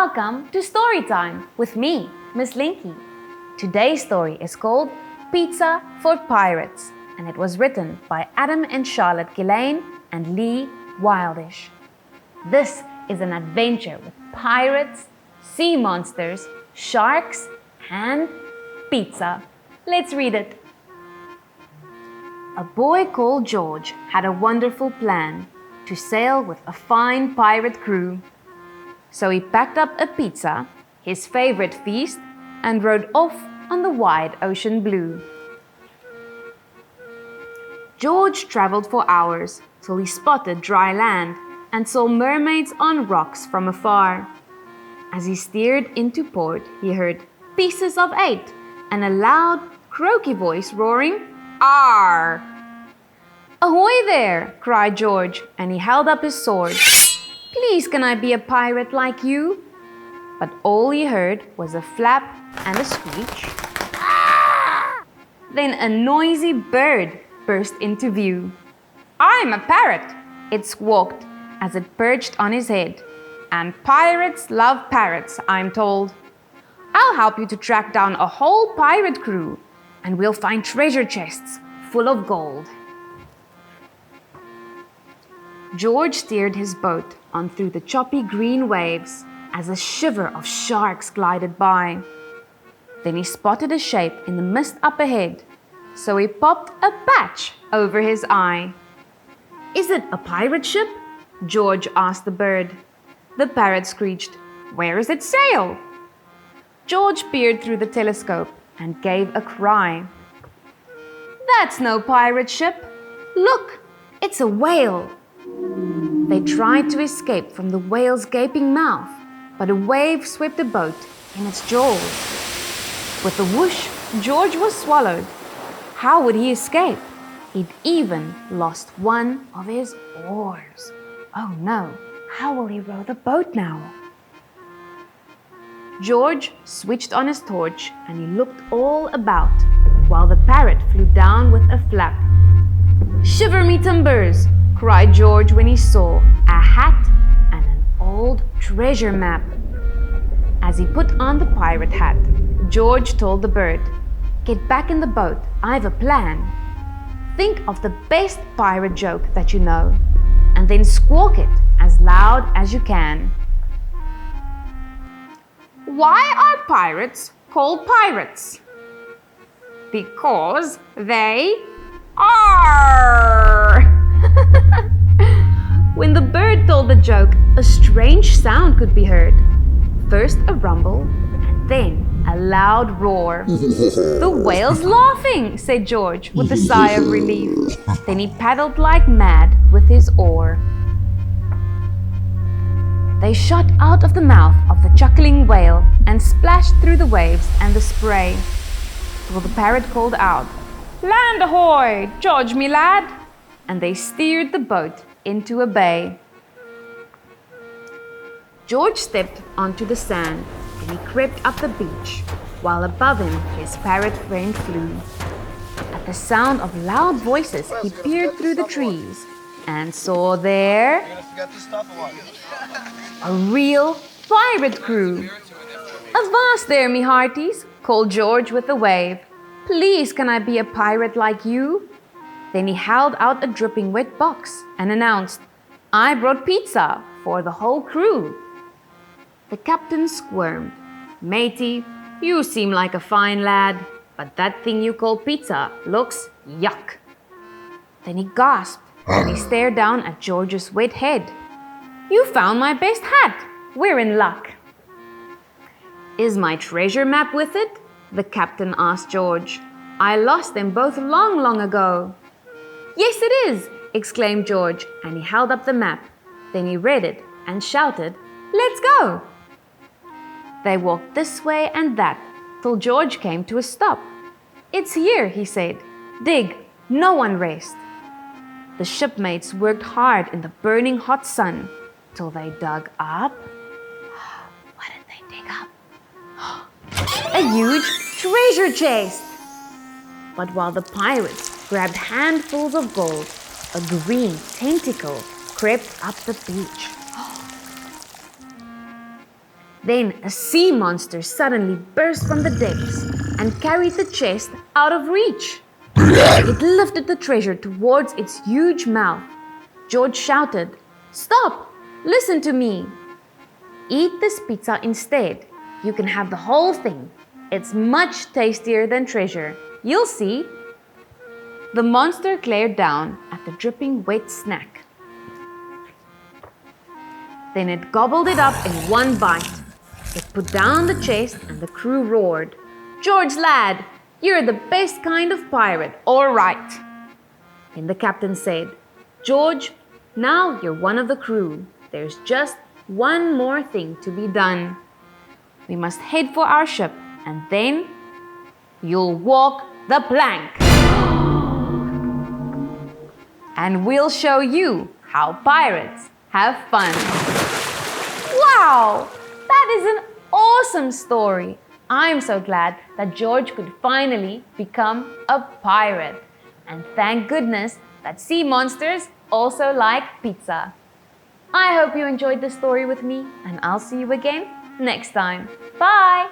Welcome to Storytime with me, Miss Linky. Today's story is called Pizza for Pirates, and it was written by Adam and Charlotte Guillain and Lee Wildish. This is an adventure with pirates, sea monsters, sharks, and pizza. Let's read it. A boy called George had a wonderful plan to sail with a fine pirate crew. So he packed up a pizza, his favorite feast, and rode off on the wide ocean blue. George traveled for hours till he spotted dry land and saw mermaids on rocks from afar. As he steered into port, he heard pieces of 8 and a loud, croaky voice roaring, "Arr!" "Ahoy there!" cried George, and he held up his sword. "Please, can I be a pirate like you?" But all he heard was a flap and a screech. Then a noisy bird burst into view. "I'm a parrot," it squawked as it perched on his head. "And pirates love parrots, I'm told. I'll help you to track down a whole pirate crew, and we'll find treasure chests full of gold." George steered his boat on through the choppy green waves as a shiver of sharks glided by. Then he spotted a shape in the mist up ahead, so he popped a patch over his eye. "Is it a pirate ship?" George asked the bird. The parrot screeched, "Where is its sail?" George peered through the telescope and gave a cry. "That's no pirate ship. Look, it's a whale." They tried to escape from the whale's gaping mouth, but a wave swept the boat in its jaws. With a whoosh, George was swallowed. How would he escape? He'd even lost one of his oars. Oh no, how will he row the boat now? George switched on his torch and he looked all about, while the parrot flew down with a flap. "Shiver me timbers!" cried George when he saw a hat and an old treasure map. As he put on the pirate hat, George told the bird, "Get back in the boat, I've a plan. Think of the best pirate joke that you know, and then squawk it as loud as you can." "Why are pirates called pirates?" "Because they are." When the bird told the joke, a strange sound could be heard. First a rumble, and then a loud roar. "The whale's laughing," said George with a sigh of relief. Then he paddled like mad with his oar. They shot out of the mouth of the chuckling whale and splashed through the waves and the spray. Till the parrot called out, "Land ahoy, George me lad!" And they steered the boat into a bay. George stepped onto the sand and he crept up the beach, while above him his parrot friend flew. At the sound of loud voices, he peered through the trees and saw there a real pirate crew. "Avast there, me hearties," called George with a wave. "Please, can I be a pirate like you?" Then he held out a dripping wet box and announced, "I brought pizza for the whole crew." The captain squirmed. "Matey, you seem like a fine lad, but that thing you call pizza looks yuck." Then he gasped and he stared down at George's wet head. "You found my best hat. We're in luck." "Is my treasure map with it?" the captain asked George. "I lost them both long, long ago." "Yes, it is!" exclaimed George, and he held up the map. Then he read it and shouted, "Let's go!" They walked this way and that till George came to a stop. "It's here," he said. "Dig, no one rest." The shipmates worked hard in the burning hot sun till they dug up. What did they dig up? A huge treasure chest! But while the pirates grabbed handfuls of gold, a green tentacle crept up the beach. Then a sea monster suddenly burst from the depths and carried the chest out of reach. It lifted the treasure towards its huge mouth. George shouted, "Stop! Listen to me! Eat this pizza instead. You can have the whole thing. It's much tastier than treasure. You'll see." The monster glared down at the dripping wet snack. Then it gobbled it up in one bite. It put down the chest and the crew roared, "George lad, you're the best kind of pirate, all right." Then the captain said, "George, now you're one of the crew. There's just one more thing to be done. We must head for our ship and then you'll walk the plank. And we'll show you how pirates have fun." Wow! That is an awesome story. I'm so glad that George could finally become a pirate. And thank goodness that sea monsters also like pizza. I hope you enjoyed this story with me, and I'll see you again next time. Bye!